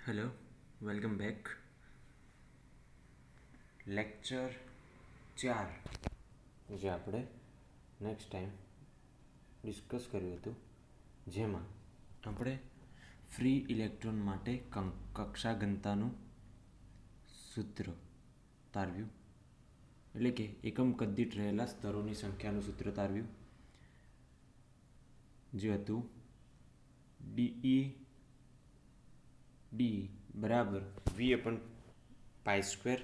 Hello, welcome back. Lecture 4 જે આપણે next time discuss કર્યું હતું, જેમાં આપણે ફ્રી ઇલેક્ટ્રોન માટે કક્ષા ઘનતાનું સૂત્ર તારવ્યું, એટલે કે એકમ કદ દીઠ રહેલા સ્તરોની સંખ્યાનું સૂત્ર તારવ્યું, જે હતું ડી બરાબર વી અપન પાઈ સ્ક્વેર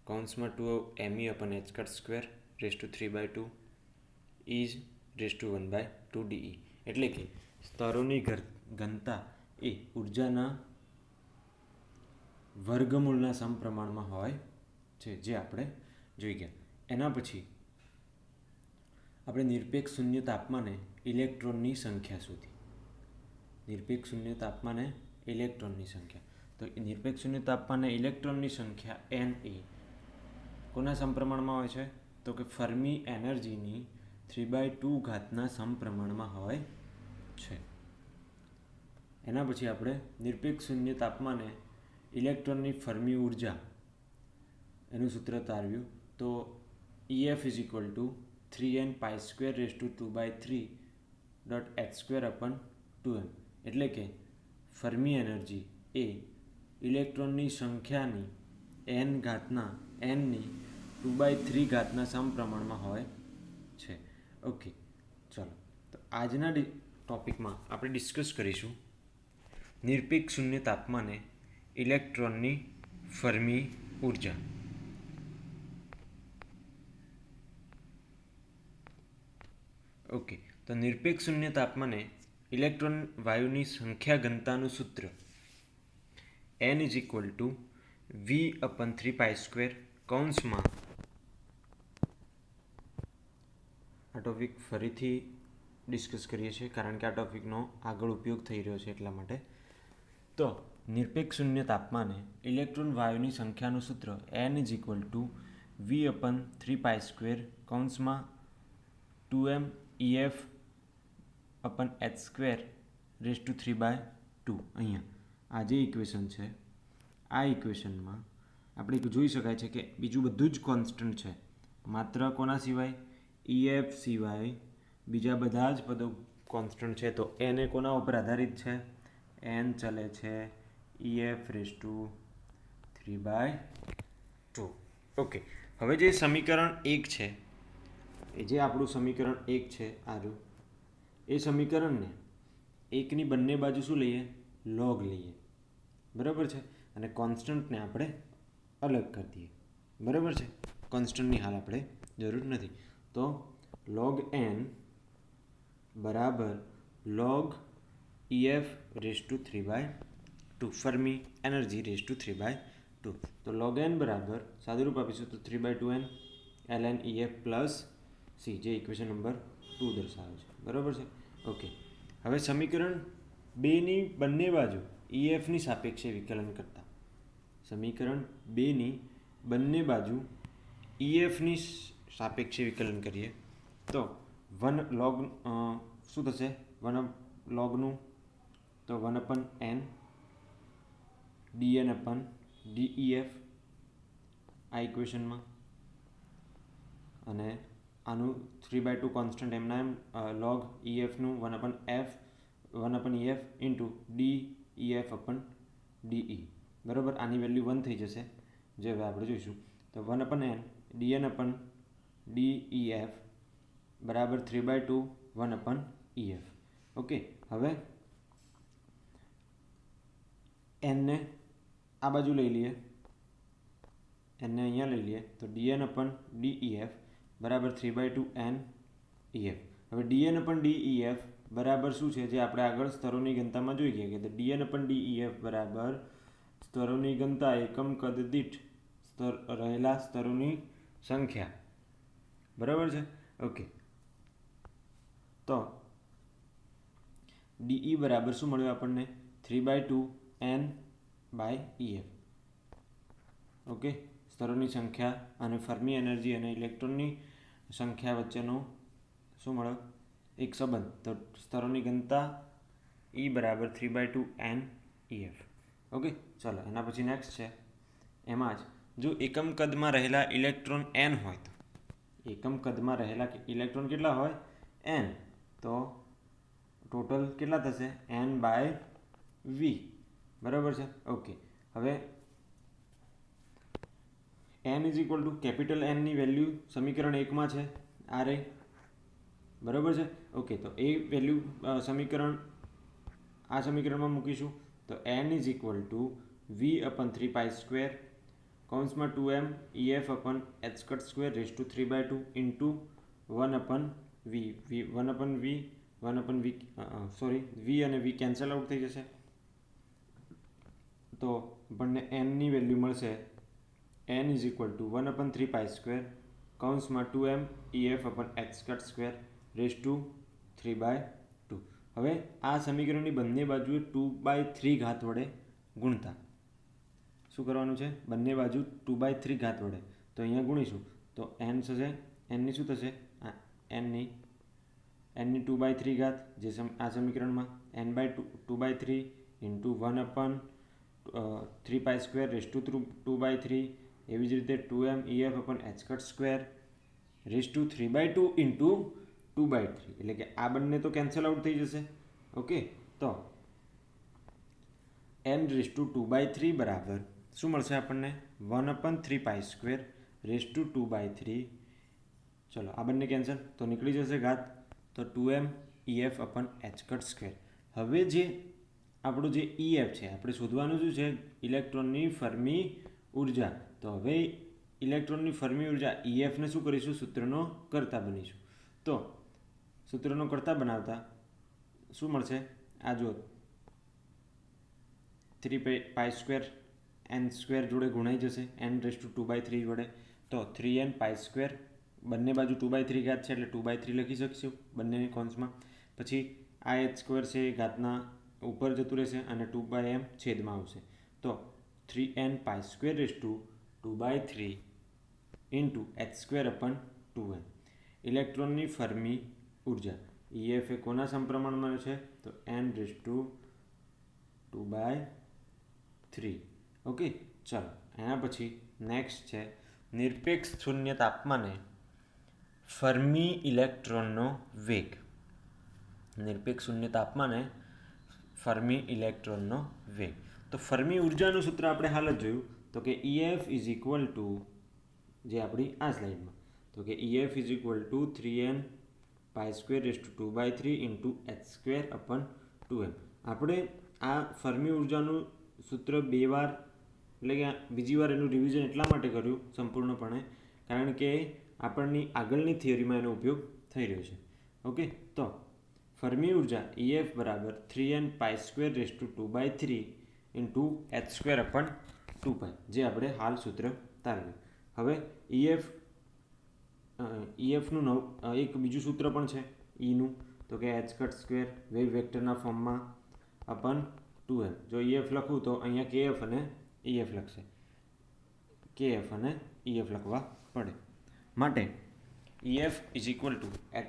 કૌંસમાં 2me/h² raise to 3/2 is raise to 1/2 D E. એટલે કે સ્તરોની ઘનતા એ ઉર્જાના વર્ગમૂળના સમપ્રમાણમાં હોય છે, જે આપણે જોઈ ગયા. એના પછી આપણે નિરપેક્ષ શૂન્ય તાપમાને ઇલેક્ટ્રોનની સંખ્યા શોધી. નિરપેક્ષ શૂન્ય તાપમાને ઇલેક્ટ્રોનની સંખ્યા, તો નિરપેક્ષ શૂન્ય તાપમાને ઇલેક્ટ્રોનની સંખ્યા n એ કોના સમપ્રમાણમાં હોય છે? તો કે ફર્મી એનર્જીની 3/2 ઘાતના સમપ્રમાણમાં હોય છે. એના પછી આપણે નિરપેક્ષ શૂન્ય તાપમાને ઇલેક્ટ્રોનની ફર્મી ઉર્જા એનું સૂત્ર તારવ્યું. તો EF = 3n² rays two 2/3.h²/2m. એટલે કે ફર્મી એનર્જી એ ઇલેક્ટ્રોનની સંખ્યાની n ની 2/3 ઘાતના સમપ્રમાણમાં હોય છે. ઓકે, ચાલો. તો આજના ટોપિકમાં આપણે ડિસ્કસ કરીશું નિરપેક્ષ શૂન્ય તાપમાને ઇલેક્ટ્રોનની ફર્મી ઉર્જા. ઓકે, તો નિરપેક્ષ શૂન્ય તાપમાને ઇલેક્ટ્રોન વાયુની સંખ્યા ઘનતાનું સૂત્ર n = v/3π² કૌંસમાં, આ ટોપિક ફરીથી ડિસ્કસ કરીએ છીએ કારણ કે આ ટોપિકનો આગળ ઉપયોગ થઈ રહ્યો છે, એટલા માટે. તો નિરપેક્ષ શૂન્ય તાપમાને ઇલેક્ટ્રોન વાયુની સંખ્યાનું સૂત્ર n = v/3π² કૌંસમાં 2mEF/h² રેઝ ટુ 3/2. અહીંયા આ જે ઇક્વેશન છે, આ ઇક્વેશનમાં આપણે જોઈ શકાય છે કે બીજું બધું જ કોન્સ્ટન્ટ છે, માત્ર કોના સિવાય? EF સિવાય બીજા બધા જ પદો કોન્સ્ટન્ટ છે. તો n એ કોના ઉપર આધારિત છે? n ચલે છે EF રેઝ ટુ 3/2. ઓકે, હવે જે સમીકરણ 1 છે, એ જે આપણું સમીકરણ 1 છે આરું, એ સમીકરણને એકની બંને બાજુ શું લઈએ? લોગ લઈએ. બરાબર છે. અને કોન્સ્ટન્ટને આપણે અલગ કરી દઈએ. બરાબર છે. કોન્સ્ટન્ટની હાલ આપણે જરૂર નથી. તો log n બરાબર log EF raise to 3/2, Fermi energy raise to 3/2. તો log n બરાબર સાદુરૂપ આપીશું તો 3/2n ln EF plus c, જે ઇક્વેશન નંબર 2 દર્શાવે છે. બરાબર છે. ઓકે, હવે સમીકરણ 2ની બંને બાજુ EFની સાપેક્ષે વિકલન કરતા, સમીકરણ 2ની બંને બાજુ EFની સાપેક્ષે વિકલન કરીએ તો 1 log શું થશે? 1 logનું તો 1/n dn/dEF આ ઇક્વેશનમાં, અને આનું 3/2 કોન્સ્ટન્ટ એમના એમ log EFનું 1/EF ઇન્ટુ dEF/dE. બરાબર, આની વેલ્યુ 1 થઈ જશે, જે હવે આપણે જોઈશું. તો 1/n dn/dEF બરાબર 3/2 1/EF. ઓકે, હવે n ને આ બાજુ લઈ લઈએ, n ને અહીંયા લઈ લઈએ, તો dn/dEF બરાબર 3/2 n EF. હવે dn/dEF બરાબર શું છે? જે આપણે આગળ સ્તરોની ઘનતામાં જોઈ ગયા કે dn/dEF બરાબર સ્તરોની ઘનતા એકમ કદ દીઠ રહેલા સ્તરોની સંખ્યા. બરાબર છે. ઓકે, તો DE બરાબર શું મળ્યું આપણને? 3/2 n/EF. ઓકે, સ્તરોની સંખ્યા અને ફર્મી એનર્જી અને ઇલેક્ટ્રોનની સંખ્યા વચ્ચેનો શું મળ્યો? એક સંબંધ. તો સ્તરોની ઘનતા E બરાબર 3/2 n EF. ઓકે, ચાલો એના પછી નેક્સ્ટ છે. એમાં જ જો એકમ કદમાં રહેલા ઇલેક્ટ્રોન n હોય તો એકમ કદમાં રહેલા ઇલેક્ટ્રોન કેટલા હોય? n. તો ટોટલ કેટલા થશે? n/v. બરાબર છે. ઓકે, હવે n is equal two capital n ની વેલ્યુ સમીકરણ 1માં છે આ રહી. બરાબર છે. ઓકે, તો એ વેલ્યુ આ સમીકરણમાં મૂકીશું. તો n is equal two v/3π² કૌંસમાં 2m EF/h² raise to 3/2 into 1/v. v અને v કેન્સલ આઉટ થઈ જશે. તો આપણને n ની વેલ્યુ મળશે n ઇઝ ઇક્વલ ટુ 1/3π² કૌંસમાં 2m EF/h² રેઝ ટુ 3/2. હવે આ સમીકરણની બંને બાજુએ 2/3 ઘાત વડે ગુણતા શું કરવાનું છે? બંને બાજુ 2/3 ઘાત વડે. તો અહીંયા ગુણીશું તો n થશે, n ની શું થશે? n ની 2/3 ઘાત, જે આ સમીકરણમાં n/2/3 ઇન્ટુ 1/3π² રેઝ ટુ 2/3. એવી જ રીતે 2m EF/h² raise to 3/2 into 2/3. એટલે કે આ બંને તો કેન્સલ આઉટ થઈ જશે. ઓકે, તો n રેઝ ટુ 2/3 બરાબર શું મળશે આપણને? 1/3π² રેઝ ટુ 2/3. ચલો આ બંને કેન્સલ, તો નીકળી જશે ઘાત. તો 2m EF/h². હવે જે આપણું જે EF છે આપણે શોધવાનું શું છે? ઇલેક્ટ્રોનની ફર્મી ઉર્જા. તો હવે ઇલેક્ટ્રોનની ફર્મી ઉર્જા EFને શું કરીશું? સૂત્રનો કર્તા બનીશું. તો સૂત્રનો કર્તા બનાવતા શું મળશે? આ જો 3π² n² જોડે ગુણાઈ જશે n રેઝ ટુ 2/3 વડે. તો 3n π², બંને બાજુ 2/3 ઘાત છે એટલે 2/3 લખી શકીશું બંને કૌંસમાં. પછી આ h² છે એ ઘાતના ઉપર જતું રહેશે અને 2/m છેદમાં આવશે. તો 3n π² raise to 2/3 into h²/2m. ઇલેક્ટ્રોનની ફર્મી ઉર્જા EF એ કોના સમપ્રમાણમાં છે? તો n રેઝ ટુ 2/3. ઓકે, ચાલો એના પછી નેક્સ્ટ છે નિરપેક્ષ શૂન્ય તાપમાને ફર્મી ઇલેક્ટ્રોનનો વેગ. નિરપેક્ષ શૂન્ય તાપમાને ફર્મી ઇલેક્ટ્રોનનો વેગ. તો ફર્મી ઉર્જાનું સૂત્ર આપણે હાલ જ જોયું. તો કે EF ઇઝ ઇક્વલ ટુ, જે આપણી આ સ્લાઇડમાં, તો કે EF is equal to 3n π² raise to 2/3 into h²/2m. આપણે આ ફર્મી ઉર્જાનું સૂત્ર બે વાર, એટલે કે બીજી વાર એનું રિવિઝન એટલા માટે કર્યું સંપૂર્ણપણે કારણ કે આપણની આગળની થિયરીમાં એનો ઉપયોગ થઈ રહ્યો છે. ઓકે, તો ફર્મી ઉર્જા EF બરાબર 3n π² raise to 2/3 into h²/2π, જે આપણે હાલ સૂત્ર તારવ્યું. હવે EFનું એક બીજું સૂત્ર પણ છે Eનું, તો કે h² વેવ વેક્ટરના ફોર્મમાં /2m. જો EF લખું તો અહીંયા KF અને EF લખશે, KF અને EF લખવા પડે. માટે EF is equal two h²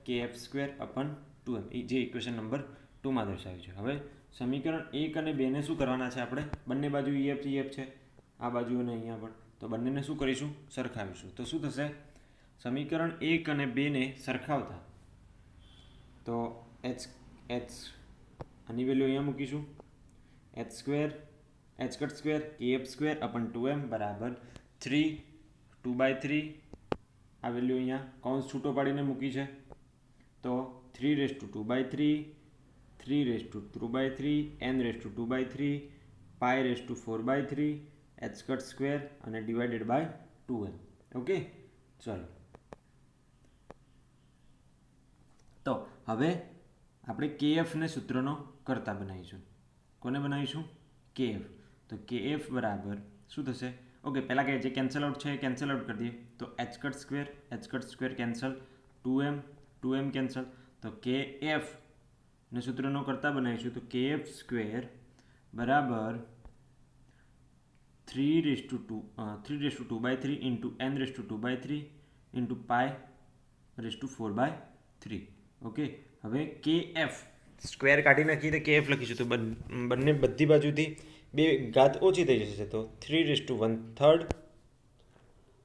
KF²/2m, જે ઇક્વેશન નંબર 2માં દર્શાવ્યું છે. હવે સમીકરણ 1 અને 2 ને શું કરવાના છે? આપણે બંને બાજુ EF છે, આ બાજુ અને અહીંયા પણ, તો બંનેને શું કરીશું? સરખાવીશું. તો શું થશે? સમીકરણ 1 અને 2 ને સરખાવતા તો આની વેલ્યુ અહીંયા મૂકીશું. h² KF²/2m બરાબર 3 2/3. આ વેલ્યુ અહીંયા કૌંસ છૂટો પાડીને મૂકી છે. તો 3 raise to 2/3, 3 raise to 2/3, n raise to 2/3, π raise to 4/3, h² અને ડિવાઇડેડ બાય 2m. ઓકે, ચાલો. તો હવે આપણે KFને સૂત્રનો કર્તા બનાવીશું. કોને બનાવીશું? KF. તો KF બરાબર શું થશે? ઓકે, પહેલાં કે જે કેન્સલ આઉટ છે એ કેન્સલ આઉટ કરી દઈએ. તો h² કેન્સલ, 2m કેન્સલ. તો KF ને સૂત્રનો કર્તા બનાવીશું. તો KF² બરાબર 3 raise to 2/3 into n raise to 2/3 into π raise to 4/3. Okay, હવે KF સ્ક્વેર કાઢી નાખીએ તો KF લખીશું તો બંને બધી બાજુથી બે ઘાત ઓછી થઈ જશે તો 3/1/3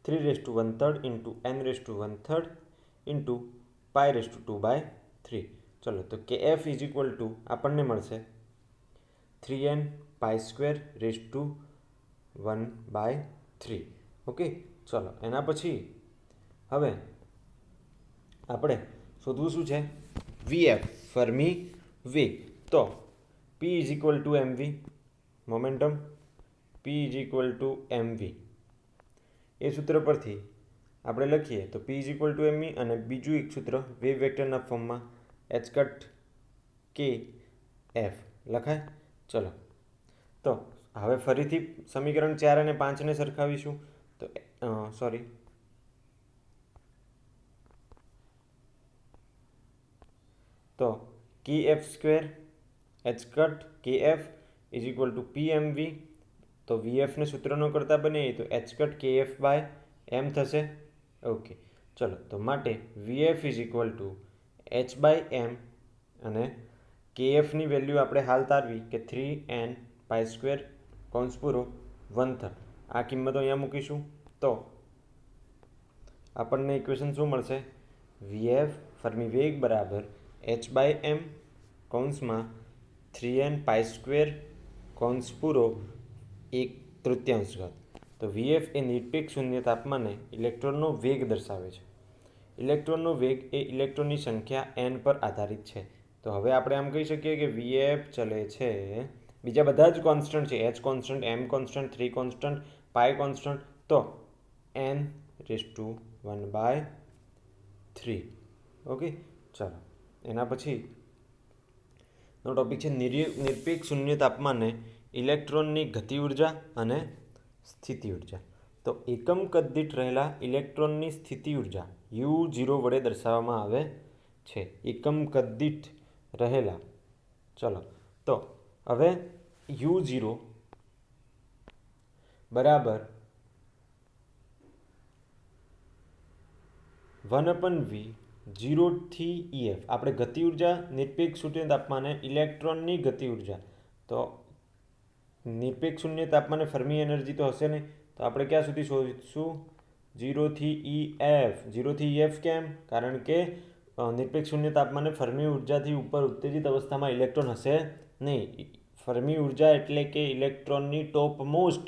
3/1/3 ઇન્ટુ n/1/3 ઇન્ટુ π/2/3. ચલો તો KF ઇઝ ઇક્વલ ટુ આપણને મળશે 3n/1/3. ઓકે, ચલો એના પછી હવે આપણે શોધવું શું છે? VF ફર્મી વેગ. તો P is equal two mv momentum, P is equal two mv. એ સૂત્ર પરથી આપણે લખીએ તો P is equal two mv અને બીજું એક સૂત્ર વેવ વેક્ટરના ફોર્મમાં h કટ kf લખાય. ચલો તો હવે ફરીથી સમીકરણ 4 અને 5ને સરખાવીશું. તો તો kf² h cut kf is equal to pmv. તો vfને સૂત્રનો કરતા બનાવીએ તો h cut kf by m થશે. ઓકે, ચલો તો માટે vf is equal to h by m અને kfની વેલ્યુ આપણે હાલ તારવી કે 3n² કૌંસ પૂરો 1/3. આ કિંમતો અહીંયા મૂકીશું તો આપણને ઇક્વેશન શું મળશે? vf ફર્મી વેગ બરાબર h બાય m કૌંસમાં 3n² કૌંસ પૂરો 1/3. તો vf એ નિરપેક્ષ શૂન્ય તાપમાને ઇલેક્ટ્રોનનો વેગ દર્શાવે છે. ઇલેક્ટ્રોનનો વેગ એ ઇલેક્ટ્રોનની સંખ્યા n પર આધારિત છે. તો હવે આપણે આમ કહી શકીએ કે vf ચલે છે, બીજા બધા જ કોન્સ્ટન્ટ છે, h constant, m constant, 3 constant, pi constant, તો n/1/3. ઓકે, ચલો એના પછીનો ટોપિક છે નિરપેક્ષ શૂન્ય તાપમાને ઇલેક્ટ્રોનની ગતિ ઉર્જા અને સ્થિતિ ઉર્જા. તો એકમ કદ દીઠ રહેલા ઇલેક્ટ્રોનની સ્થિતિ ઉર્જા U0 વડે દર્શાવવામાં આવે છે. એકમ કદ દીઠ રહેલા. ચલો તો હવે U0 બરાબર 1/v 0 થી EF. આપણે ગતિ ઉર્જા નિરપેક્ષ શૂન્ય તાપમાને ઇલેક્ટ્રોનની ગતિ ઉર્જા. તો નિરપેક્ષ શૂન્ય તાપમાને ફર્મી એનર્જી તો હશે નહીં, તો આપણે ક્યાં સુધી શોધીશું? 0 થી EF. 0 થી EF કેમ? કારણ કે નિરપેક્ષ શૂન્ય તાપમાને ફર્મી ઉર્જાથી ઉપર ઉત્તેજિત અવસ્થામાં ઇલેક્ટ્રોન હશે નહીં. ફર્મી ઉર્જા એટલે કે ઇલેક્ટ્રોનની ટોપ મોસ્ટ,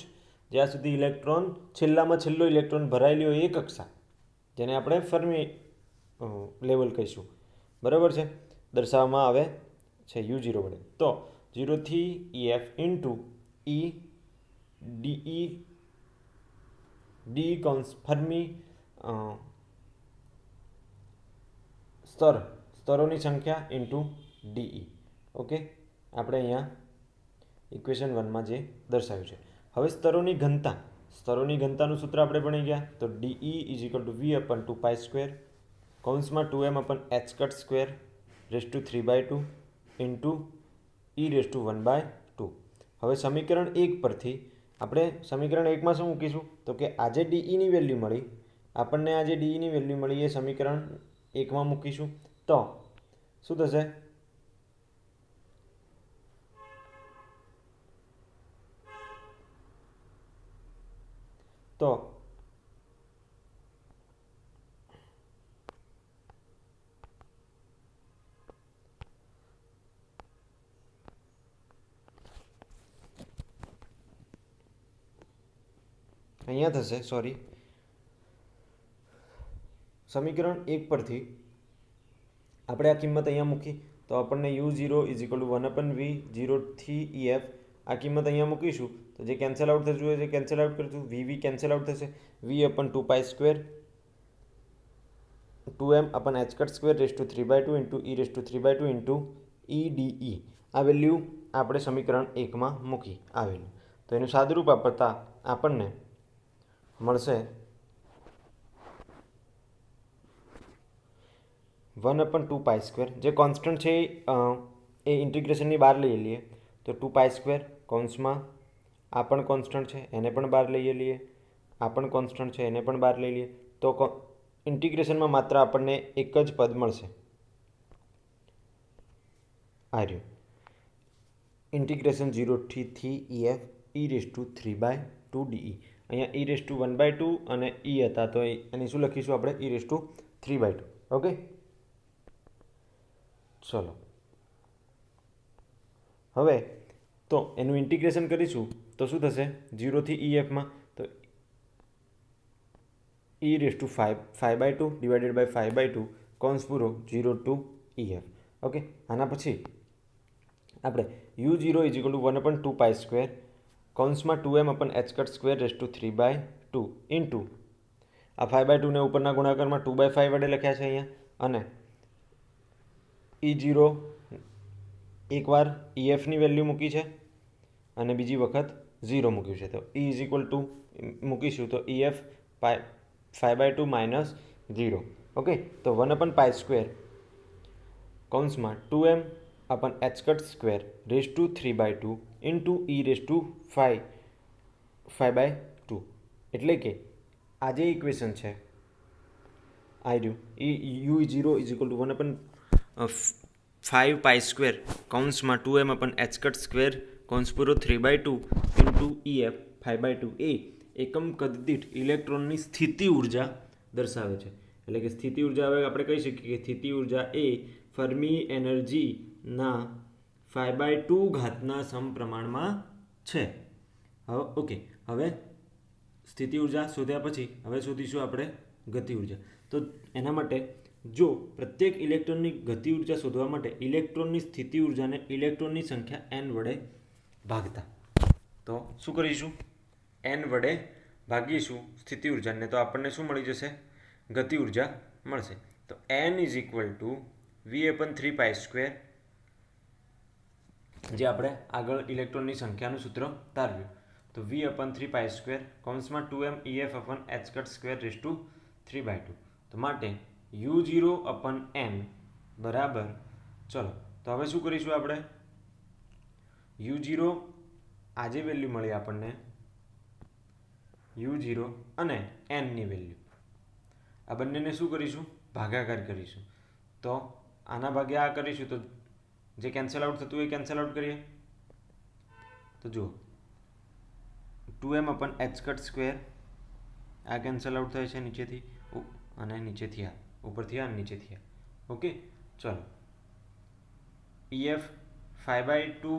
જ્યાં સુધી ઇલેક્ટ્રોન છેલ્લામાં છેલ્લો ઇલેક્ટ્રોન ભરાયેલી હોય એ કક્ષા, જેને આપણે ફર્મી લેવલ કહીશું. બરાબર છે, દર્શાવવામાં આવે છે U0 વડે. તો 0 થી EF ઇન્ટુ E DE કૌંસ ફર્મી સ્તરોની સંખ્યા ઇન્ટુ DE. ઓકે, આપણે અહીંયા ઇક્વેશન 1માં જે દર્શાવ્યું છે. હવે સ્તરોની ઘનતાનું સૂત્ર આપણે ભણી ગયા. તો DE is equal two V/2π² કૌંસમાં 2m/h²/3/2 ઇન્ટુ e⁻². હવે સમીકરણ 1 પરથી આપણે સમીકરણ 1માં શું મૂકીશું? તો કે આજે DEની વેલ્યુ મળી, આપણને આજે DEની વેલ્યુ મળી એ સમીકરણ 1માં મૂકીશું. તો શું થશે? તો અહીંયા થશે, સમીકરણ 1 પરથી આપણે આ કિંમત અહીંયા મૂકી તો આપણને U0 is equal two 1/v 0 થી EF. આ કિંમત અહીંયા મૂકીશું તો જે કેન્સલ આઉટ થતું હોય છે કેન્સલ આઉટ કરીશું. VV કેન્સલ આઉટ થશે. V/2π² 2m/h²/3/2 into e⁻³ into EDE. આ વેલ્યુ આપણે સમીકરણ 1માં મૂકી આવેલું. તો એનું સાદુરૂપ આપતા આપણને મળશે 1/2π². જે કોન્સ્ટન્ટ છે એ ઇન્ટિગ્રેશનની બહાર લઈ લઈએ તો 2π² કૌંસમાં આ પણ કોન્સ્ટન્ટ છે એને પણ બહાર લઈ લઈએ, આ પણ કોન્સ્ટન્ટ છે એને પણ બહાર લઈ લઈએ. તો ઇન્ટિગ્રેશનમાં માત્ર આપણને એક જ પદ મળશે. આ રહ્યું ઇન્ટિગ્રેશન 0 થી EF e⁻³ DE. અહીંયા e⁻² અને e હતા તો એની શું લખીશું આપણે e⁻³². ઓકે, ચલો હવે તો એનું ઇન્ટિગ્રેશન કરીશું તો શું થશે 0 થી EFમાં તો e⁵ ડિવાઇડેડ બાય 5/2 કૌંસ પૂરો 0 to EF. ઓકે, આના પછી આપણે u0 = 1/2π² કૌંસમાં 2m/h²⁵² ઇન્ટુ આ 5/2 ને ઉપરના ગુણાકારમાં 2/5 વડે લખ્યા છે અહીંયા, અને e0 એકવાર EFની વેલ્યુ મૂકી છે અને બીજી વખત 0 મૂક્યું છે તો e = મૂકીશું તો EF 5/2 - 0. ઓકે, તો 1/π² કૌંસમાં 2m/h²⁵² ઇન્ટુ e⁵5/2 એટલે કે આ જે ઇક્વેશન છે આ રહ્યું u0 = 1/5π² કૌંસમાં 2m/h² કૌંસ પૂરો 3/2 ઇન્ટુ EF 5/2 એ એકમ કદ દીઠ ઇલેક્ટ્રોનની સ્થિતિ ઉર્જા દર્શાવે છે. એટલે કે સ્થિતિ ઉર્જા હવે આપણે કહી શકીએ કે સ્થિતિ ઉર્જા એ ફર્મી એનર્જીના 5/2 સમપ્રમાણમાં છે. હવે ઓકે, હવે સ્થિતિ ઉર્જા શોધ્યા પછી હવે શોધીશું આપણે ગતિ ઉર્જા. તો એના માટે જો પ્રત્યેક ઇલેક્ટ્રોનની ગતિ ઉર્જા શોધવા માટે ઇલેક્ટ્રોનની સ્થિતિ ઉર્જાને ઇલેક્ટ્રોનની સંખ્યા n વડે ભાગતા, તો શું કરીશું n વડે ભાગીશું સ્થિતિ ઉર્જાને તો આપણને શું મળી જશે ગતિ ઉર્જા મળશે. તો n = v/3π², જે આપણે આગળ ઇલેક્ટ્રોનની સંખ્યાનું સૂત્ર તારવ્યું તો v/3π² કૌંસમાં 2m/EF/h²⁵². તો માટે u0/n બરાબર, ચલો તો હવે શું કરીશું આપણે u0 આ જે વેલ્યુ મળી આપણને u0 અને nની વેલ્યુ આ બંનેને શું કરીશું ભાગાકાર કરીશું. તો આના ભાગે આ કરીશું તો જે કેન્સલ આઉટ થતું એ કેન્સલ આઉટ કરીએ તો જુઓ 2m/h² આ કેન્સલ આઉટ થાય છે નીચેથી અને નીચેથી આ ઉપરથી આ નીચેથી આ. ઓકે, ચલો EF 5/2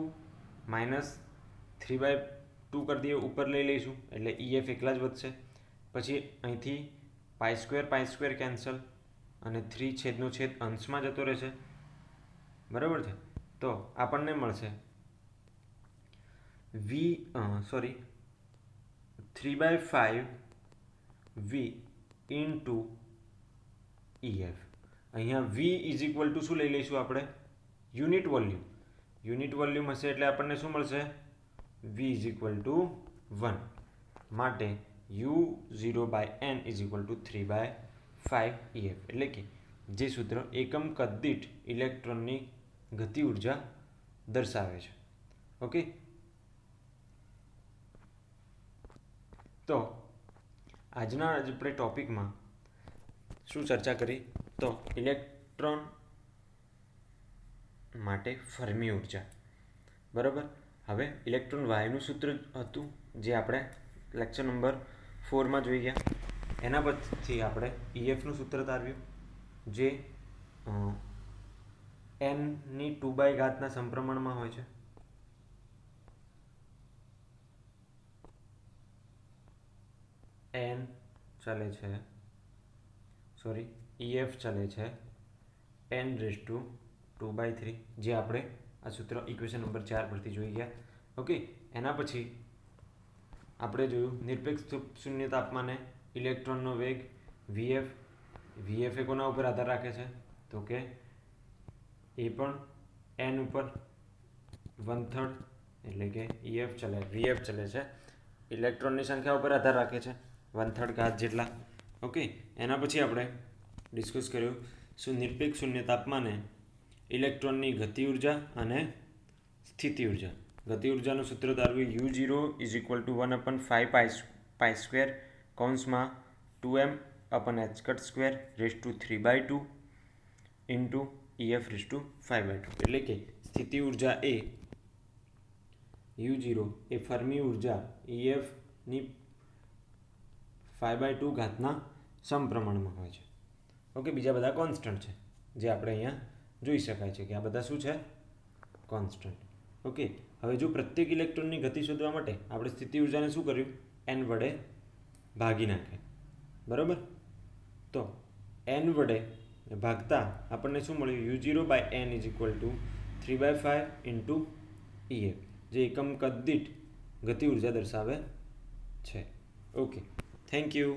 - 3/2 કરી દઈએ, ઉપર લઈ લઈશું એટલે EF એકલા જ વધશે. પછી અહીંથી π² કેન્સલ અને 3/છેદ અંશમાં જતો રહેશે, બરાબર છે. તો આપણને મળશે 3/5v ઇન્ટુ EF. અહીંયા v = શું લઈ લઈશું આપણે યુનિટ વોલ્યુમ હશે એટલે આપણને શું મળશે v = 1. માટે u0/n = 3/5 EF. એટલે કે જે સૂત્ર એકમ કદ દીઠ ઇલેક્ટ્રોનની ગતિ ઉર્જા દર્શાવે છે. ઓકે, તો આજના આપણે ટોપિકમાં શું ચર્ચા કરી તો ઇલેક્ટ્રોન માટે ફર્મી ઉર્જા, બરાબર. હવે ઇલેક્ટ્રોન વાયુનું સૂત્ર હતું જે આપણે લેક્ચર નંબર 4માં જોઈ ગયા. એના પછી આપણે EFનું સૂત્ર તારવ્યું જે n² સમપ્રમાણમાં હોય છે. n ચાલે છે EF ચાલે છે n⁻²/3 જે આપણે આ સૂત્ર ઇક્વેશન નંબર 4 પરથી જોઈ ગયા. ઓકે, એના પછી આપણે જોયું નિરપેક્ષ શૂન્ય તાપમાને ઇલેક્ટ્રોનનો વેગ vf એ કોના ઉપર આધાર રાખે છે તો કે એ પણ n ઉપર 1/3 એટલે કે vf ચલે છે ઇલેક્ટ્રોનની સંખ્યા ઉપર આધાર રાખે છે 1/3 જેટલા. ઓકે, એના પછી આપણે ડિસ્કસ કર્યું નિરપેક્ષ શૂન્ય તાપમાને ઇલેક્ટ્રોનની ગતિ ઉર્જા અને સ્થિતિ ઉર્જા. ગતિ ઉર્જાનું સૂત્ર તારવ્યું u0 = 1/5π² કૌંસમાં 2m/h²⁵² ઇન્ટુ EF 5/2 એટલે કે સ્થિતિ ઉર્જા એ U0 એ ફર્મી ઉર્જા EFની 5/2 ઘાતના સમપ્રમાણમાં હોય છે. ઓકે, બીજા બધા કોન્સ્ટન્ટ છે જે આપણે અહીંયા જોઈ શકાય છે કે આ બધા શું છે? કોન્સ્ટન્ટ. ઓકે, હવે જો પ્રત્યેક ઇલેક્ટ્રોનની ગતિ શોધવા માટે આપણે સ્થિતિ ઉર્જાને શું કર્યું? n વડે ભાગી નાખે. બરાબર? તો n વડે ભાગતા આપણને શું મળ્યું? U0/n = 3/5 × EF, જે એકમ કદ દીઠ ગતિ ઉર્જા દર્શાવે છે. Okay, thank you.